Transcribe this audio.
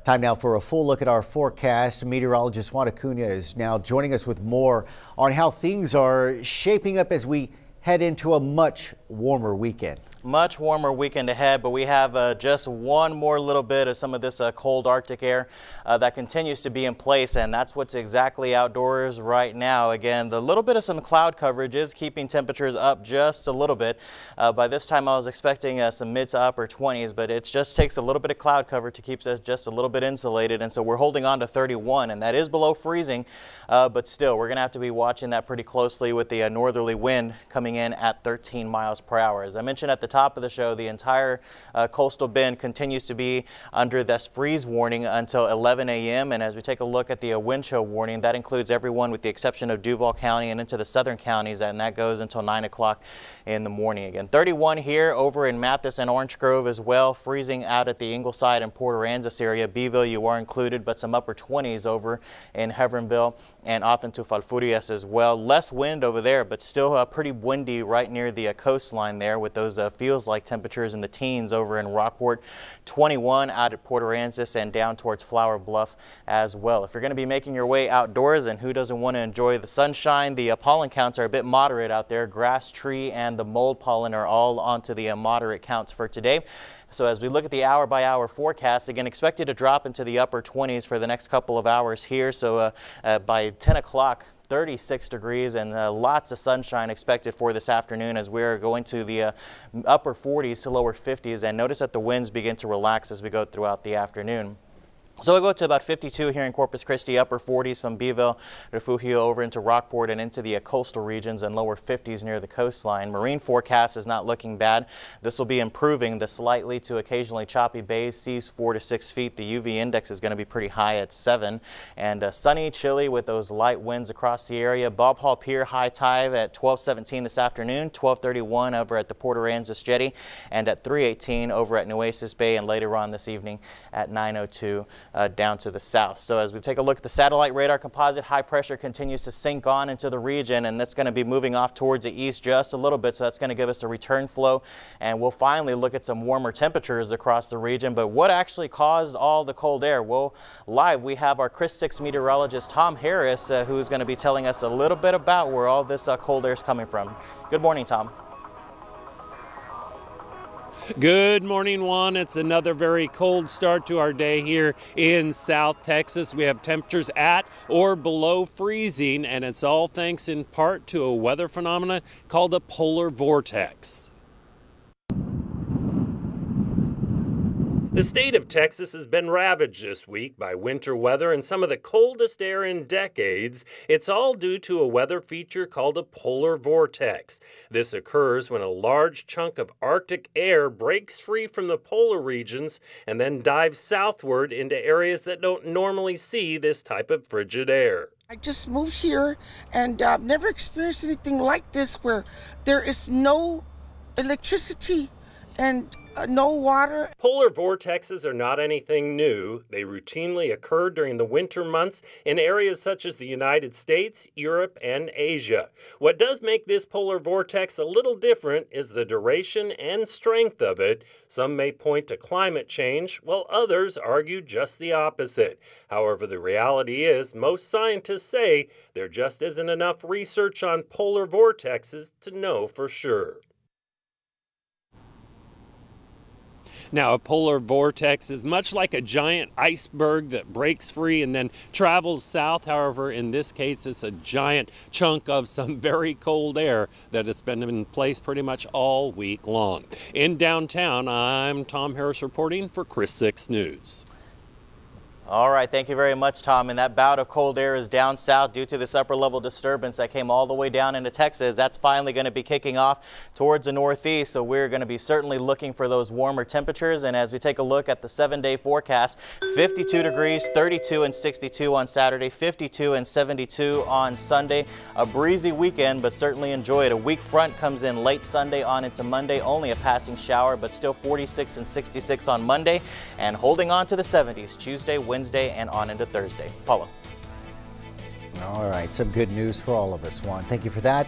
Time now for a full look at our forecast. Meteorologist Juan Acuna is now joining us with more on how things are shaping up as we head into a much warmer weekend. Much warmer weekend ahead, but we have just one more little bit of some of this cold Arctic air that continues to be in place, and that's what's exactly outdoors right now. Again, the little bit of some cloud coverage is keeping temperatures up just a little bit. By this time I was expecting some mid to upper 20s, but it just takes a little bit of cloud cover to keep us just a little bit insulated, and so we're holding on to 31, and that is below freezing, but still we're going to have to be watching that pretty closely with the northerly wind coming in at 13 miles per hour. As I mentioned at the top of the show, the entire coastal bend continues to be under this freeze warning until 11 a.m. And as we take a look at the wind chill warning, that includes everyone with the exception of Duval County and into the southern counties, and that goes until 9 o'clock in the morning. Again, 31 here over in Mathis and Orange Grove as well, freezing out at the Ingleside and Port Aransas area. Beeville, you are included, but some upper 20s over in Heveronville and off into Falfurrias as well. Less wind over there, but still pretty windy right near the coastline there, with those feels like temperatures in the teens over in Rockport, 21 out at Port Aransas and down towards Flower Bluff as well. If you're going to be making your way outdoors, and who doesn't want to enjoy the sunshine, the pollen counts are a bit moderate out there. Grass, tree, and the mold pollen are all onto the moderate counts for today. So as we look at the hour-by-hour forecast, again, expected to drop into the upper 20s for the next couple of hours here. So by 10 o'clock, 36 degrees and lots of sunshine expected for this afternoon as we're going to the upper 40s to lower 50s. And notice that the winds begin to relax as we go throughout the afternoon. So we'll go to about 52 here in Corpus Christi, upper 40s from Beeville, Refugio over into Rockport and into the coastal regions, and lower 50s near the coastline. Marine forecast is not looking bad. This will be improving. The slightly to occasionally choppy bays, seas 4 to 6 feet. The UV index is going to be pretty high at 7. And sunny, chilly with those light winds across the area. Bob Hall Pier high tide at 12:17 this afternoon, 12:31 over at the Port Aransas Jetty, and at 3:18 over at Nueces Bay, and later on this evening at 9:02. Down to the south. So as we take a look at the satellite radar composite, high pressure continues to sink on into the region, and that's going to be moving off towards the east just a little bit. So that's going to give us a return flow, and we'll finally look at some warmer temperatures across the region. But what actually caused all the cold air? Well, live we have our Chris 6 meteorologist Tom Harris, who is going to be telling us a little bit about where all this cold air is coming from. Good morning, Tom. Good morning, Juan. It's another very cold start to our day here in South Texas. We have temperatures at or below freezing, and it's all thanks in part to a weather phenomenon called a polar vortex. The state of Texas has been ravaged this week by winter weather and some of the coldest air in decades. It's all due to a weather feature called a polar vortex. This occurs when a large chunk of Arctic air breaks free from the polar regions and then dives southward into areas that don't normally see this type of frigid air. I just moved here and I've never experienced anything like this, where there is no electricity and no water. Polar vortexes are not anything new. They routinely occur during the winter months in areas such as the United States, Europe, and Asia. What does make this polar vortex a little different is the duration and strength of it. Some may point to climate change, while others argue just the opposite. However, the reality is most scientists say there just isn't enough research on polar vortexes to know for sure. Now, a polar vortex is much like a giant iceberg that breaks free and then travels south. However, in this case, it's a giant chunk of some very cold air that has been in place pretty much all week long. In downtown, I'm Tom Harris reporting for Chris 6 News. All right, thank you very much, Tom. And that bout of cold air is down south due to this upper level disturbance that came all the way down into Texas. That's finally going to be kicking off towards the northeast, so we're going to be certainly looking for those warmer temperatures. And as we take a look at the 7-day forecast, 52 degrees, 32 and 62 on Saturday, 52 and 72 on Sunday. A breezy weekend, but certainly enjoy it. A weak front comes in late Sunday on into Monday, only a passing shower, but still 46 and 66 on Monday, and holding on to the 70s Tuesday, Wednesday, and on into Thursday. Paulo. All right, some good news for all of us, Juan. Thank you for that.